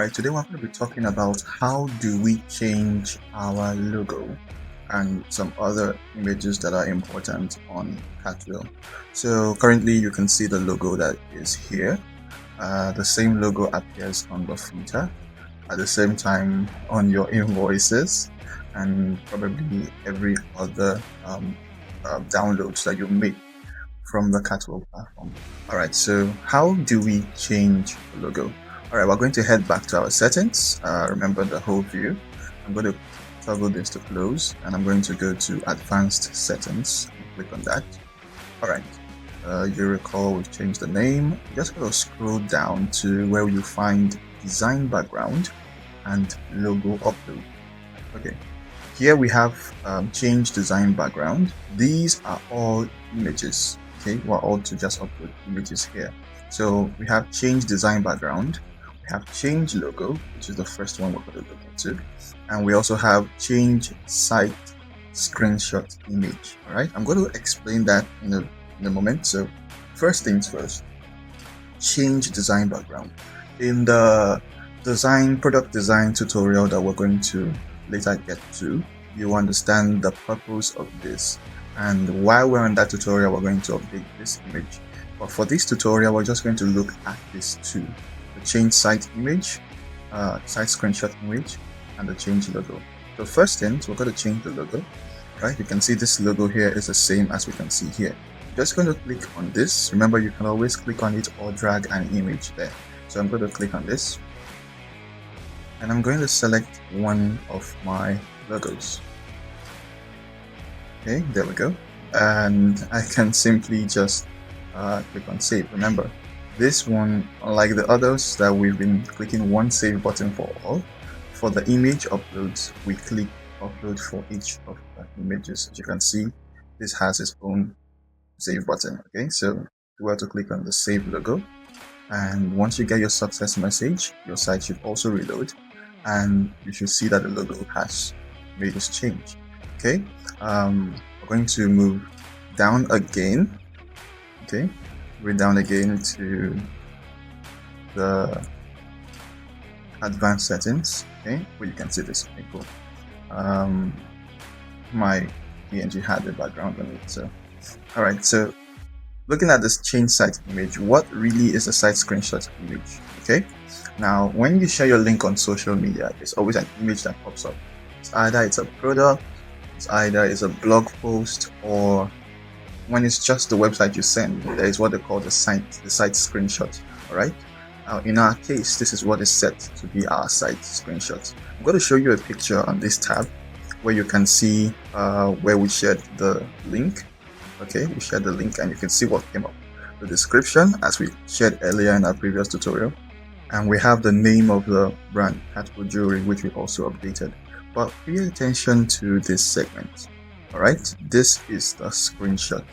Alright, today we're going to be talking about how do we change our logo and some other images that are important on Qartwil. So currently you can see the logo that is here. The same logo appears on the footer, at the same time on your invoices, and probably every other downloads that you make from the Qartwil platform. Alright, so how do we change the logo? Alright, we're going to head back to our settings. Remember the whole view. I'm going to toggle this to close, and I'm going to go to advanced settings. Click on that. Alright, you recall we've changed the name. Just going to scroll down to where you find design background and logo upload. Okay, here we have change design background. These are all images. Okay, we're all to just upload images here. So we have change design background. We have change logo, which is the first one we're going to look into, and we also have change site screenshot image. All right, I'm going to explain that in a moment. So first things first, change design background. In the product design tutorial that we're going to later get to, you understand the purpose of this, and while we're on that tutorial, we're going to update this image. But for this tutorial, we're just going to look at these two: the change site image, site screenshot image, and the change logo. So first things, we're going to change the logo. Right? You can see this logo here is the same as we can see here. Just going to click on this. Remember, you can always click on it or drag an image there. So I'm going to click on this, and I'm going to select one of my logos. Okay, there we go. And I can simply just click on save. Remember, this one, unlike the others that we've been clicking one save button for all, for the image uploads, we click upload for each of the images. As you can see, this has its own save button. Okay, so you have to click on the save logo, and once you get your success message, your site should also reload, and you should see that the logo has made this change. Okay, we're going to move down again. Okay, we're down again to the advanced settings. Okay, where you can see this. Okay, cool. My PNG had the background on it. So, all right. So, looking at this change site image, what really is a site screenshot image? Okay. Now, when you share your link on social media, there's always an image that pops up. It's either it's a product, it's either it's a blog post, or when it's just the website you send, there is what they call the site screenshot. All right. Now, in our case, this is what is set to be our site screenshot. I'm going to show you a picture on this tab where you can see where we shared the link. Okay, we shared the link, and you can see what came up. The description, as we shared earlier in our previous tutorial, and we have the name of the brand, Qartwil Jewelry, which we also updated. But pay attention to this segment. All right, this is the screenshot.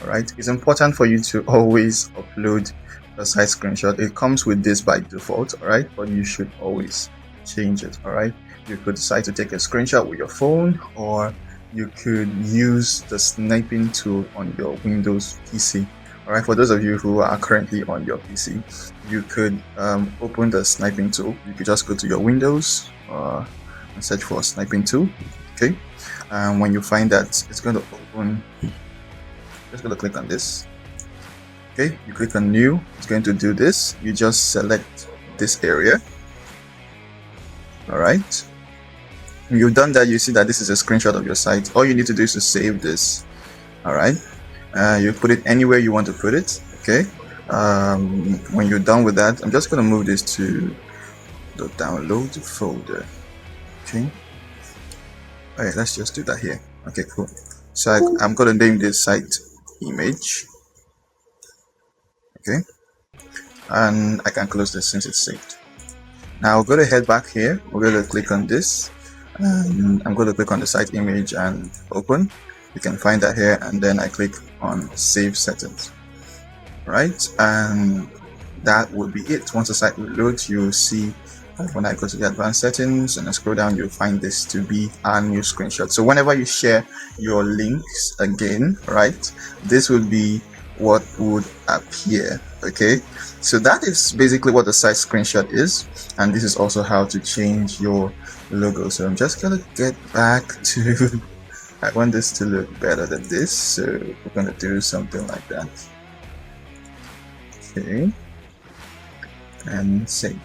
All right, it's important for you to always upload the site screenshot. It comes with this by default. All right, but you should always change it. All right, you could decide to take a screenshot with your phone, or you could use the sniping tool on your Windows PC. All right, for those of you who are currently on your PC, you could open the sniping tool. You could just go to your Windows and search for sniping tool. Okay, and when you find that, it's going to open. Just going to click on this. Okay, you click on new. It's going to do this. You just select this area. All right. When you've done that, you see that this is a screenshot of your site. All you need to do is to save this. All right. You put it anywhere you want to put it. Okay. When you're done with that, I'm just going to move this to the download folder. Okay. All right. Let's just do that here. Okay, cool. So I'm going to name this site image. Okay. And I can close this since it's saved. Now we're going to head back here. We're going to click on this, and I'm going to click on the site image and open. You can find that here, and then I click on save settings. Right, and that will be it. Once the site reloads, you'll see when I go to the advanced settings and I scroll down, you'll find this to be our new screenshot. So whenever you share your links again, right, this will be what would appear. Okay, so that is basically what the site screenshot is, and this is also how to change your logo. So I'm just gonna get back to I want this to look better than this, so we're gonna do something like that. Okay, and save.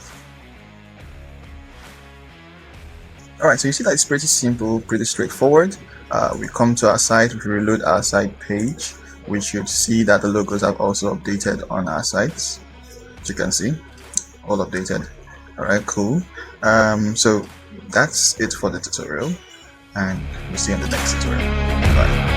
Alright, so you see that it's pretty simple, pretty straightforward. We come to our site, we reload our site page. We should see that the logos have also updated on our sites. As you can see, all updated. Alright, cool. So that's it for the tutorial, and we'll see you in the next tutorial. Bye.